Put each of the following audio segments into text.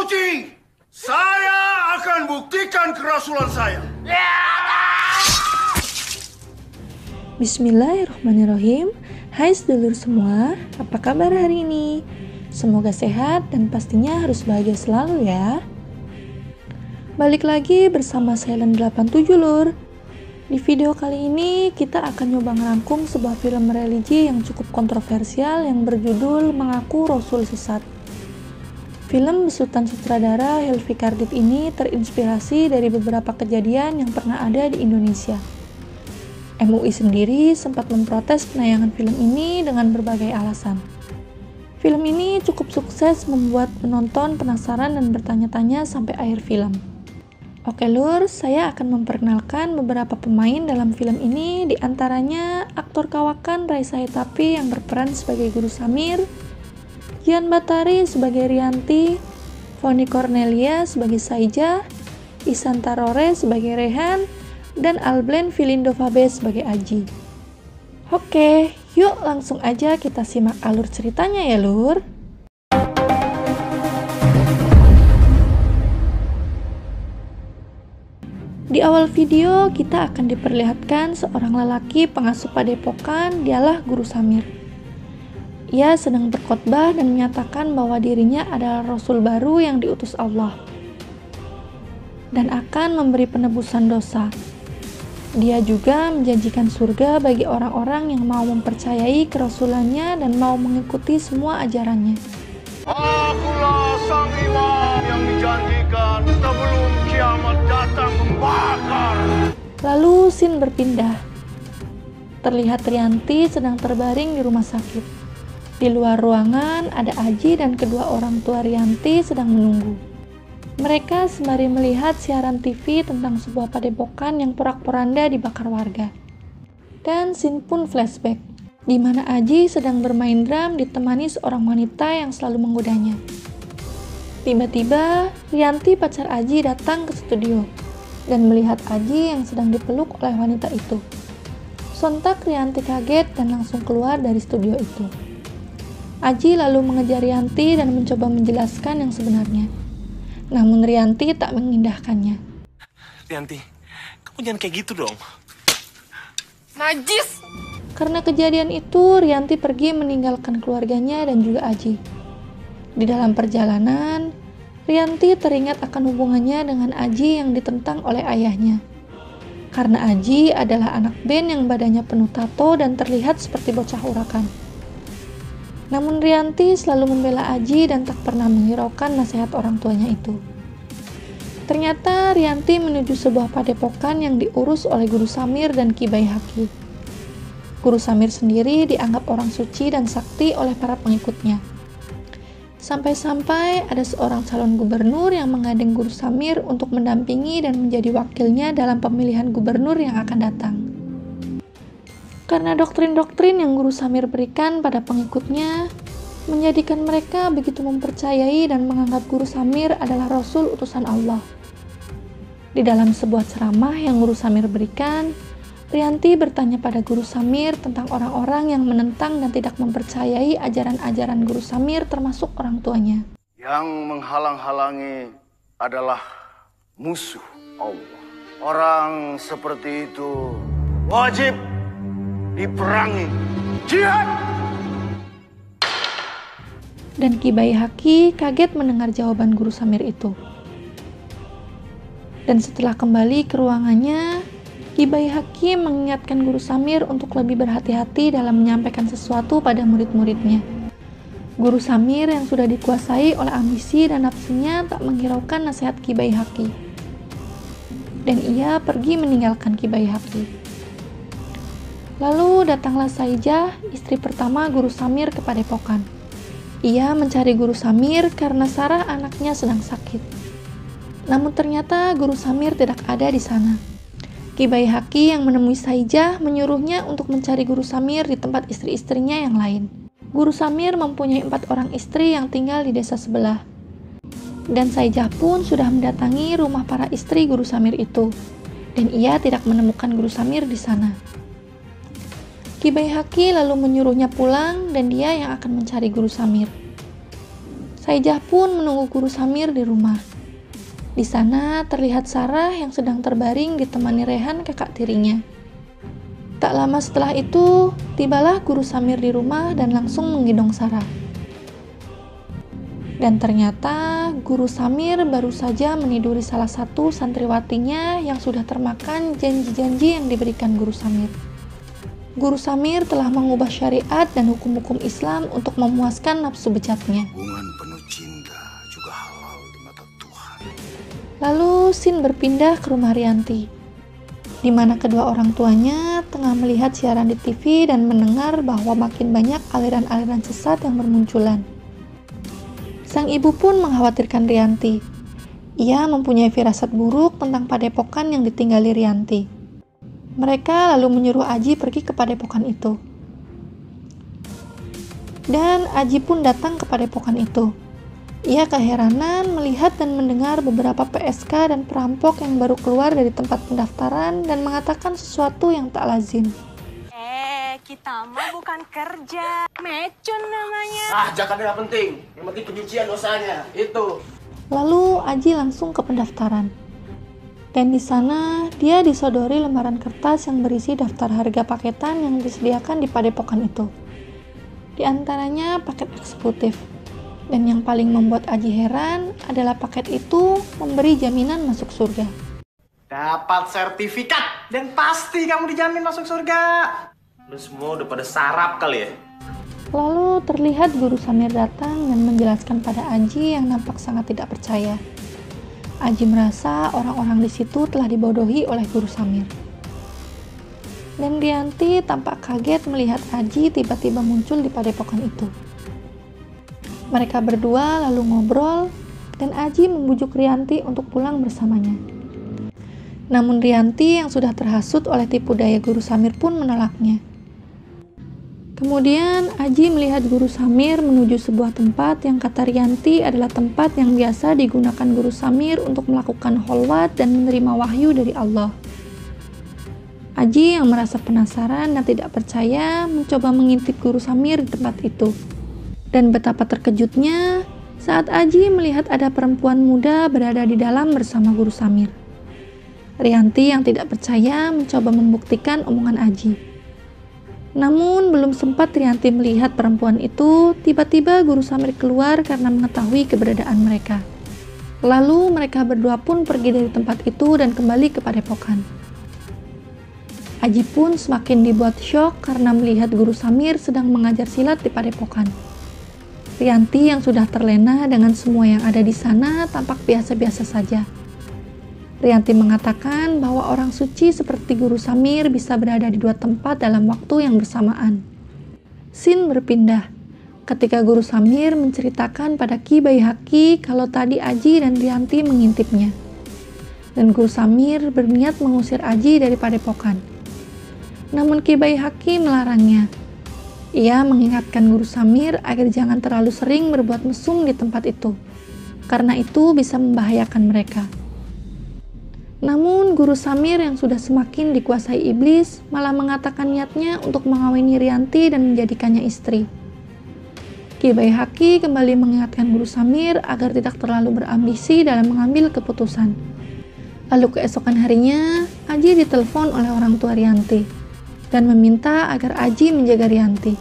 Uji! Saya akan buktikan kerasulan saya. Bismillahirrahmanirrahim. Hai sedulur semua, apa kabar hari ini? Semoga sehat dan pastinya harus bahagia selalu ya. Balik lagi bersama Silent 87 Lur. Di video kali ini kita akan nyoba ngerangkum sebuah film religi yang cukup kontroversial yang berjudul Mengaku Rasul Sesat. Film besutan sutradara Helvi Kardit ini terinspirasi dari beberapa kejadian yang pernah ada di Indonesia. MUI sendiri sempat memprotes penayangan film ini dengan berbagai alasan. Film ini cukup sukses membuat penonton penasaran dan bertanya-tanya sampai akhir film. Oke Lur, saya akan memperkenalkan beberapa pemain dalam film ini, diantaranya aktor kawakan Raisa Hetapi yang berperan sebagai Guru Samir, Gian Batari sebagai Rianti, Foni Cornelia sebagai Saijah, Isan Tarore sebagai Rehan, dan Alblen Filindo Fabe sebagai Aji. Oke, yuk langsung aja kita simak alur ceritanya ya Lur. Di awal video kita akan diperlihatkan seorang lelaki pengasuh padepokan, dialah Guru Samir. Ia sedang berkhotbah dan menyatakan bahwa dirinya adalah Rasul baru yang diutus Allah dan akan memberi penebusan dosa. Dia juga menjanjikan surga bagi orang-orang yang mau mempercayai kerasulannya dan mau mengikuti semua ajarannya. Akulah sang imam yang dijanjikan sebelum kiamat datang membakar. Lalu scene berpindah. Terlihat Rianti sedang terbaring di rumah sakit. Di luar ruangan ada Aji dan kedua orang tua Rianti sedang menunggu. Mereka sembari melihat siaran TV tentang sebuah padepokan yang porak-poranda dibakar warga. Dan scene pun flashback, di mana Aji sedang bermain drum ditemani seorang wanita yang selalu menggodanya. Tiba-tiba, Rianti pacar Aji datang ke studio dan melihat Aji yang sedang dipeluk oleh wanita itu. Sontak Rianti kaget dan langsung keluar dari studio itu. Aji lalu mengejar Rianti dan mencoba menjelaskan yang sebenarnya. Namun Rianti tak mengindahkannya. Rianti, kamu jangan kayak gitu dong. Najis! Karena kejadian itu, Rianti pergi meninggalkan keluarganya dan juga Aji. Di dalam perjalanan, Rianti teringat akan hubungannya dengan Aji yang ditentang oleh ayahnya. Karena Aji adalah anak band yang badannya penuh tato dan terlihat seperti bocah urakan. Namun Rianti selalu membela Aji dan tak pernah menghiraukan nasihat orang tuanya itu. Ternyata Rianti menuju sebuah padepokan yang diurus oleh Guru Samir dan Ki Bayi Haki. Guru Samir sendiri dianggap orang suci dan sakti oleh para pengikutnya. Sampai-sampai ada seorang calon gubernur yang menggandeng Guru Samir untuk mendampingi dan menjadi wakilnya dalam pemilihan gubernur yang akan datang. Karena doktrin-doktrin yang Guru Samir berikan pada pengikutnya menjadikan mereka begitu mempercayai dan menganggap Guru Samir adalah Rasul utusan Allah. Di dalam sebuah ceramah yang Guru Samir berikan, Rianti bertanya pada Guru Samir tentang orang-orang yang menentang dan tidak mempercayai ajaran-ajaran Guru Samir termasuk orang tuanya. Yang menghalang-halangi adalah musuh Allah. Orang seperti itu wajib diperangi. Jihad! Dan Ki Bayi Haki kaget mendengar jawaban Guru Samir itu. Dan setelah kembali ke ruangannya, Ki Bayi Haki mengingatkan Guru Samir untuk lebih berhati-hati dalam menyampaikan sesuatu pada murid-muridnya. Guru Samir yang sudah dikuasai oleh ambisi dan nafsunya tak menghiraukan nasihat Ki Bayi Haki. Dan ia pergi meninggalkan Ki Bayi Haki. Lalu datanglah Saijah, istri pertama Guru Samir ke padepokan. Ia mencari Guru Samir karena Sarah anaknya sedang sakit. Namun ternyata Guru Samir tidak ada di sana. Ki Bayi Haki yang menemui Saijah menyuruhnya untuk mencari Guru Samir di tempat istri-istrinya yang lain. Guru Samir mempunyai 4 orang istri yang tinggal di desa sebelah. Dan Saijah pun sudah mendatangi rumah para istri Guru Samir itu. Dan ia tidak menemukan Guru Samir di sana. Ki Bayi Haki lalu menyuruhnya pulang dan dia yang akan mencari Guru Samir. Saijah pun menunggu Guru Samir di rumah. Di sana terlihat Sarah yang sedang terbaring ditemani Rehan kakak tirinya. Tak lama setelah itu, tibalah Guru Samir di rumah dan langsung menggendong Sarah. Dan ternyata Guru Samir baru saja meniduri salah satu santriwatinya yang sudah termakan janji-janji yang diberikan Guru Samir. Guru Samir telah mengubah syariat dan hukum-hukum Islam untuk memuaskan nafsu bejatnya. Hubungan penuh cinta juga halal di mata Tuhan. Lalu Sin berpindah ke rumah Rianti, di mana kedua orang tuanya tengah melihat siaran di TV dan mendengar bahwa makin banyak aliran-aliran sesat yang bermunculan. Sang ibu pun mengkhawatirkan Rianti. Ia mempunyai firasat buruk tentang padepokan yang ditinggali Rianti. Mereka lalu menyuruh Aji pergi ke padepokan itu. Dan Aji pun datang ke padepokan itu. Ia keheranan melihat dan mendengar beberapa PSK dan perampok yang baru keluar dari tempat pendaftaran dan mengatakan sesuatu yang tak lazim. Kita mah bukan kerja, mecun namanya. Jangan nggak penting. Yang penting penyucian dosanya. Itu. Lalu Aji langsung ke pendaftaran. Dan di sana dia disodori lembaran kertas yang berisi daftar harga paketan yang disediakan di padepokan itu. Di antaranya paket eksekutif. Dan yang paling membuat Aji heran adalah paket itu memberi jaminan masuk surga. Dapat sertifikat dan pasti kamu dijamin masuk surga. Lu semua udah pada sarap kali ya? Lalu terlihat Guru Samir datang dan menjelaskan pada Aji yang nampak sangat tidak percaya. Aji merasa orang-orang di situ telah dibodohi oleh Guru Samir. Dan Rianti tampak kaget melihat Aji tiba-tiba muncul di padepokan itu. Mereka berdua lalu ngobrol dan Aji membujuk Rianti untuk pulang bersamanya. Namun Rianti yang sudah terhasut oleh tipu daya Guru Samir pun menolaknya. Kemudian Aji melihat Guru Samir menuju sebuah tempat yang kata Rianti adalah tempat yang biasa digunakan Guru Samir untuk melakukan kholwat dan menerima wahyu dari Allah. Aji yang merasa penasaran dan tidak percaya mencoba mengintip Guru Samir di tempat itu. Dan betapa terkejutnya saat Aji melihat ada perempuan muda berada di dalam bersama Guru Samir. Rianti yang tidak percaya mencoba membuktikan omongan Aji. Namun belum sempat Rianti melihat perempuan itu, tiba-tiba Guru Samir keluar karena mengetahui keberadaan mereka. Lalu mereka berdua pun pergi dari tempat itu dan kembali ke padepokan. Aji pun semakin dibuat syok karena melihat Guru Samir sedang mengajar silat di padepokan. Rianti yang sudah terlena dengan semua yang ada di sana tampak biasa-biasa saja. Rianti mengatakan bahwa orang suci seperti Guru Samir bisa berada di dua tempat dalam waktu yang bersamaan. Sin berpindah ketika Guru Samir menceritakan pada Ki Baihaqi kalau tadi Aji dan Rianti mengintipnya. Dan Guru Samir berniat mengusir Aji dari padepokan. Namun Ki Baihaqi melarangnya. Ia mengingatkan Guru Samir agar jangan terlalu sering berbuat mesum di tempat itu, karena itu bisa membahayakan mereka. Namun Guru Samir yang sudah semakin dikuasai iblis malah mengatakan niatnya untuk mengawini Rianti dan menjadikannya istri. Ki Baihaqi kembali mengingatkan Guru Samir agar tidak terlalu berambisi dalam mengambil keputusan. Lalu keesokan harinya, Aji ditelepon oleh orang tua Rianti dan meminta agar Aji menjaga Rianti.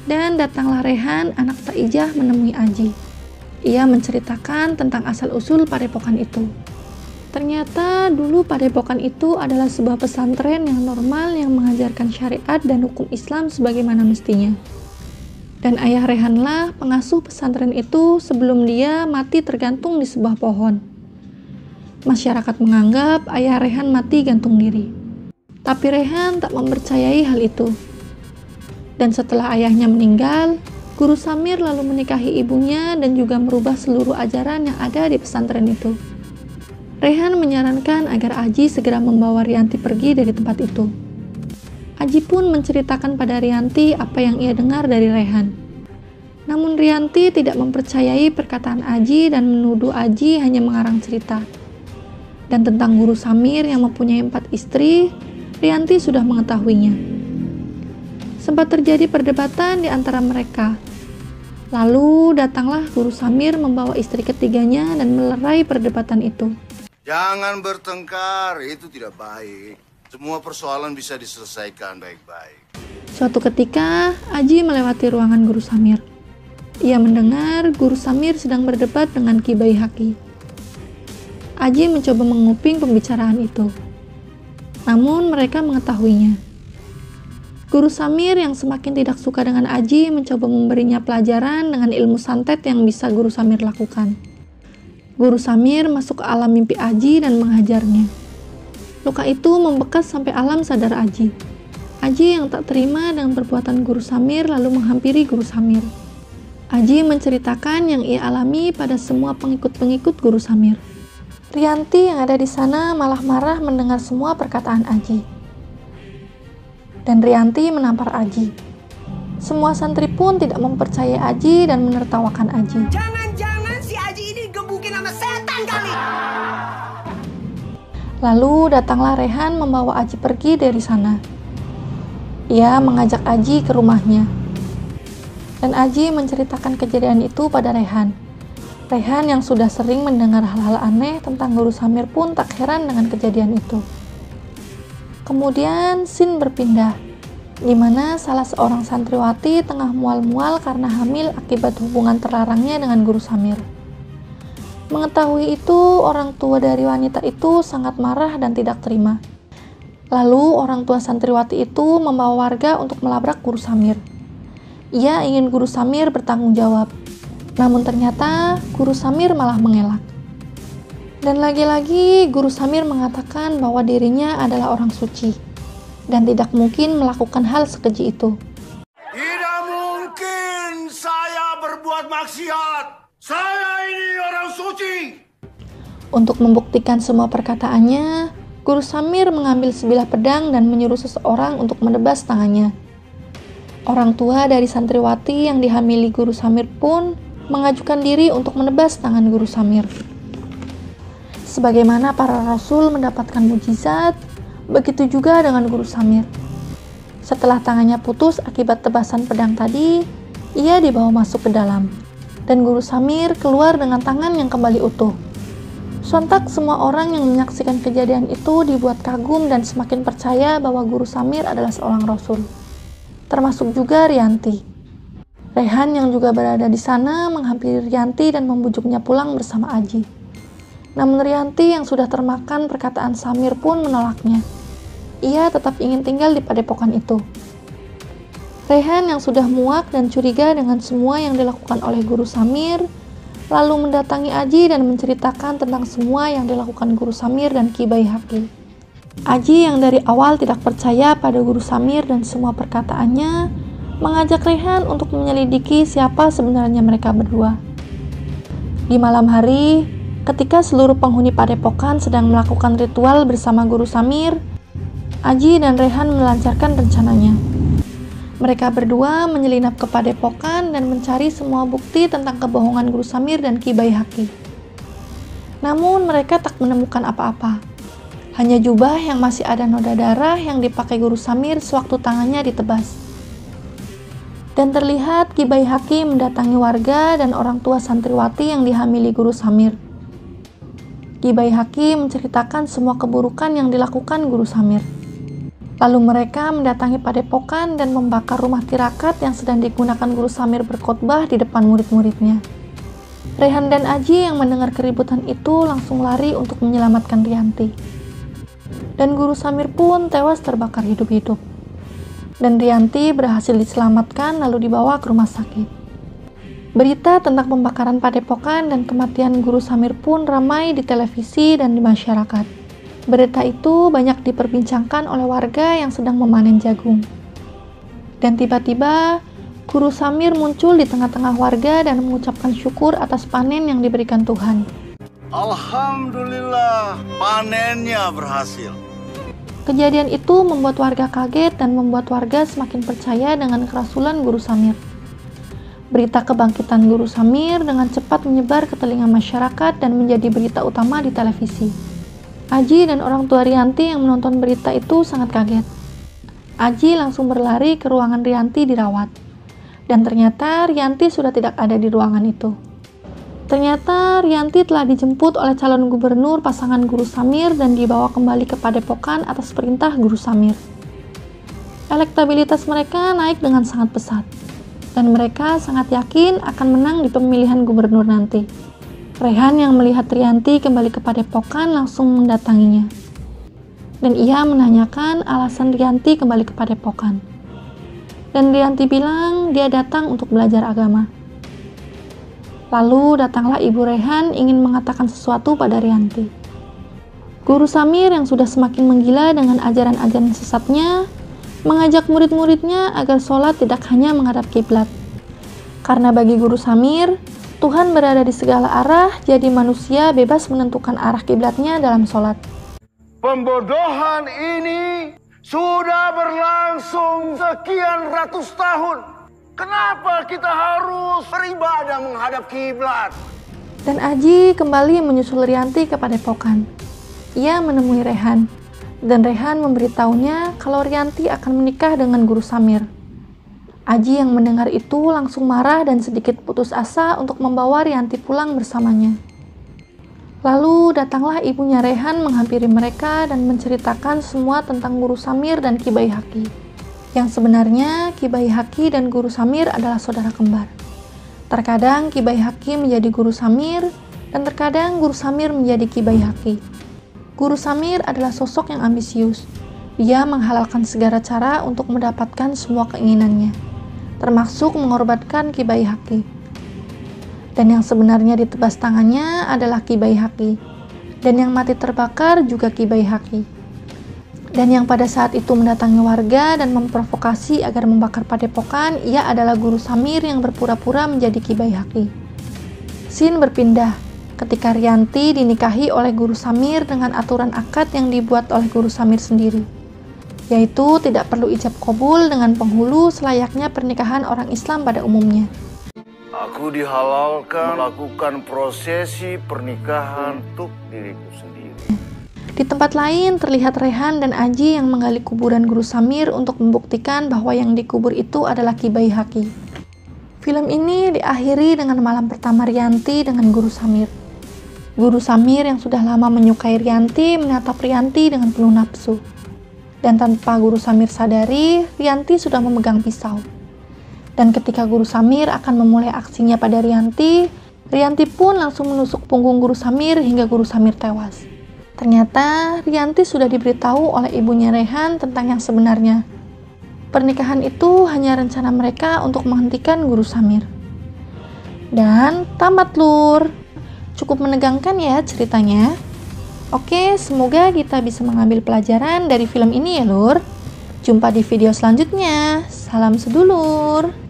Dan datanglah Rehan, anak Saijah, menemui Aji. Ia menceritakan tentang asal-usul padepokan itu. Ternyata dulu padepokan itu adalah sebuah pesantren yang normal yang mengajarkan syariat dan hukum Islam sebagaimana mestinya. Dan ayah Rehanlah pengasuh pesantren itu sebelum dia mati tergantung di sebuah pohon. Masyarakat menganggap ayah Rehan mati gantung diri. Tapi Rehan tak mempercayai hal itu. Dan setelah ayahnya meninggal, Guru Samir lalu menikahi ibunya dan juga merubah seluruh ajaran yang ada di pesantren itu. Rehan menyarankan agar Aji segera membawa Rianti pergi dari tempat itu. Aji pun menceritakan pada Rianti apa yang ia dengar dari Rehan. Namun Rianti tidak mempercayai perkataan Aji dan menuduh Aji hanya mengarang cerita. Dan tentang Guru Samir yang mempunyai 4 istri, Rianti sudah mengetahuinya. Sempat terjadi perdebatan di antara mereka. Lalu datanglah Guru Samir membawa istri ketiganya dan melerai perdebatan itu. Jangan bertengkar, itu tidak baik. Semua persoalan bisa diselesaikan baik-baik. Suatu ketika, Aji melewati ruangan Guru Samir. Ia mendengar Guru Samir sedang berdebat dengan Ki Bayi Haki. Aji mencoba menguping pembicaraan itu. Namun mereka mengetahuinya. Guru Samir yang semakin tidak suka dengan Aji mencoba memberinya pelajaran dengan ilmu santet yang bisa Guru Samir lakukan. Guru Samir masuk ke alam mimpi Aji dan menghajarnya. Luka itu membekas sampai alam sadar Aji. Aji yang tak terima dengan perbuatan Guru Samir lalu menghampiri Guru Samir. Aji menceritakan yang ia alami pada semua pengikut-pengikut Guru Samir. Rianti yang ada di sana malah marah mendengar semua perkataan Aji. Dan Rianti menampar Aji. Semua santri pun tidak mempercayai Aji dan menertawakan Aji. Jangan-jangan si Aji ini digebukin sama setan kali. Lalu datanglah Rehan membawa Aji pergi dari sana. Ia mengajak Aji ke rumahnya. Dan Aji menceritakan kejadian itu pada Rehan. Rehan yang sudah sering mendengar hal-hal aneh tentang Guru Samir pun tak heran dengan kejadian itu. Kemudian scene berpindah, di mana salah seorang santriwati tengah mual-mual karena hamil akibat hubungan terlarangnya dengan Guru Samir. Mengetahui itu, orang tua dari wanita itu sangat marah dan tidak terima. Lalu orang tua santriwati itu membawa warga untuk melabrak Guru Samir. Ia ingin Guru Samir bertanggung jawab, namun ternyata Guru Samir malah mengelak. Dan lagi-lagi Guru Samir mengatakan bahwa dirinya adalah orang suci dan tidak mungkin melakukan hal sekeji itu. Tidak mungkin saya berbuat maksiat. Saya ini orang suci. Untuk membuktikan semua perkataannya, Guru Samir mengambil sebilah pedang dan menyuruh seseorang untuk menebas tangannya. Orang tua dari santriwati yang dihamili Guru Samir pun mengajukan diri untuk menebas tangan Guru Samir. Sebagaimana para rasul mendapatkan mujizat, begitu juga dengan Guru Samir. Setelah tangannya putus akibat tebasan pedang tadi, ia dibawa masuk ke dalam, dan Guru Samir keluar dengan tangan yang kembali utuh. Sontak semua orang yang menyaksikan kejadian itu dibuat kagum dan semakin percaya bahwa Guru Samir adalah seorang rasul. Termasuk juga Rianti. Rehan yang juga berada di sana menghampiri Rianti dan membujuknya pulang bersama Aji. Namun Rianti yang sudah termakan perkataan Samir pun menolaknya. Ia tetap ingin tinggal di padepokan itu. Rehan yang sudah muak dan curiga dengan semua yang dilakukan oleh Guru Samir, lalu mendatangi Aji dan menceritakan tentang semua yang dilakukan Guru Samir dan Ki Bayi Haki. Aji yang dari awal tidak percaya pada Guru Samir dan semua perkataannya, mengajak Rehan untuk menyelidiki siapa sebenarnya mereka berdua. Di malam hari, ketika seluruh penghuni padepokan sedang melakukan ritual bersama Guru Samir, Aji dan Rehan melancarkan rencananya. Mereka berdua menyelinap ke padepokan dan mencari semua bukti tentang kebohongan Guru Samir dan Ki Bayi Haki. Namun mereka tak menemukan apa-apa. Hanya jubah yang masih ada noda darah yang dipakai Guru Samir sewaktu tangannya ditebas. Dan terlihat Ki Bayi Haki mendatangi warga dan orang tua santriwati yang dihamili Guru Samir. Ki Bayi Haki menceritakan semua keburukan yang dilakukan Guru Samir. Lalu mereka mendatangi padepokan dan membakar rumah tirakat yang sedang digunakan Guru Samir berkhotbah di depan murid-muridnya. Rehan dan Aji yang mendengar keributan itu langsung lari untuk menyelamatkan Rianti. Dan Guru Samir pun tewas terbakar hidup-hidup. Dan Rianti berhasil diselamatkan lalu dibawa ke rumah sakit. Berita tentang pembakaran padepokan dan kematian Guru Samir pun ramai di televisi dan di masyarakat. Berita itu banyak diperbincangkan oleh warga yang sedang memanen jagung. Dan tiba-tiba, Guru Samir muncul di tengah-tengah warga dan mengucapkan syukur atas panen yang diberikan Tuhan. Alhamdulillah, panennya berhasil. Kejadian itu membuat warga kaget dan membuat warga semakin percaya dengan kerasulan Guru Samir. Berita kebangkitan Guru Samir dengan cepat menyebar ke telinga masyarakat dan menjadi berita utama di televisi. Aji dan orang tua Rianti yang menonton berita itu sangat kaget. Aji langsung berlari ke ruangan Rianti dirawat. Dan ternyata Rianti sudah tidak ada di ruangan itu. Ternyata Rianti telah dijemput oleh calon gubernur pasangan Guru Samir dan dibawa kembali ke Padepokan atas perintah Guru Samir. Elektabilitas mereka naik dengan sangat pesat, dan mereka sangat yakin akan menang di pemilihan gubernur nanti. Rehan yang melihat Rianti kembali ke Padepokan langsung mendatanginya. Dan ia menanyakan alasan Rianti kembali ke Padepokan. Dan Rianti bilang dia datang untuk belajar agama. Lalu datanglah Ibu Rehan ingin mengatakan sesuatu pada Rianti. Guru Samir yang sudah semakin menggila dengan ajaran-ajaran sesatnya, mengajak murid-muridnya agar sholat tidak hanya menghadap kiblat. Karena bagi Guru Samir, Tuhan berada di segala arah, jadi manusia bebas menentukan arah kiblatnya dalam sholat. Pembodohan ini sudah berlangsung sekian ratus tahun. Kenapa kita harus beribadah menghadap kiblat? Dan Aji kembali menyusul Rianti ke Padepokan. Ia menemui Rehan, dan Rehan memberitahunya kalau Rianti akan menikah dengan Guru Samir. Aji yang mendengar itu langsung marah dan sedikit putus asa untuk membawa Rianti pulang bersamanya. Lalu datanglah ibunya Rehan menghampiri mereka dan menceritakan semua tentang Guru Samir dan Ki Bayi Haki. Yang sebenarnya Ki Bayi Haki dan Guru Samir adalah saudara kembar. Terkadang Ki Bayi Haki menjadi Guru Samir, dan terkadang Guru Samir menjadi Ki Bayi Haki. Guru Samir adalah sosok yang ambisius. Dia menghalalkan segala cara untuk mendapatkan semua keinginannya, termasuk mengorbankan Ki Bayi Haki. Dan yang sebenarnya ditebas tangannya adalah Ki Bayi Haki, dan yang mati terbakar juga Ki Bayi Haki. Dan yang pada saat itu mendatangi warga dan memprovokasi agar membakar Padepokan, ia adalah Guru Samir yang berpura-pura menjadi Ki Bayi Haki. Scene berpindah ketika Rianti dinikahi oleh Guru Samir dengan aturan akad yang dibuat oleh Guru Samir sendiri, yaitu tidak perlu ijab kabul dengan penghulu selayaknya pernikahan orang Islam pada umumnya. Aku dihalalkan melakukan prosesi pernikahan untuk diriku sendiri. Di tempat lain terlihat Rehan dan Aji yang menggali kuburan Guru Samir untuk membuktikan bahwa yang dikubur itu adalah Ki Bayi Haki. Film ini diakhiri dengan malam pertama Rianti dengan Guru Samir. Guru Samir yang sudah lama menyukai Rianti menatap Rianti dengan penuh nafsu. Dan tanpa Guru Samir sadari, Rianti sudah memegang pisau. Dan ketika Guru Samir akan memulai aksinya pada Rianti, Rianti pun langsung menusuk punggung Guru Samir hingga Guru Samir tewas. Ternyata Rianti sudah diberitahu oleh ibunya Rehan tentang yang sebenarnya. Pernikahan itu hanya rencana mereka untuk menghentikan Guru Samir. Dan tamat lur. Cukup menegangkan ya ceritanya. Oke, semoga kita bisa mengambil pelajaran dari film ini ya lur. Jumpa di video selanjutnya. Salam sedulur.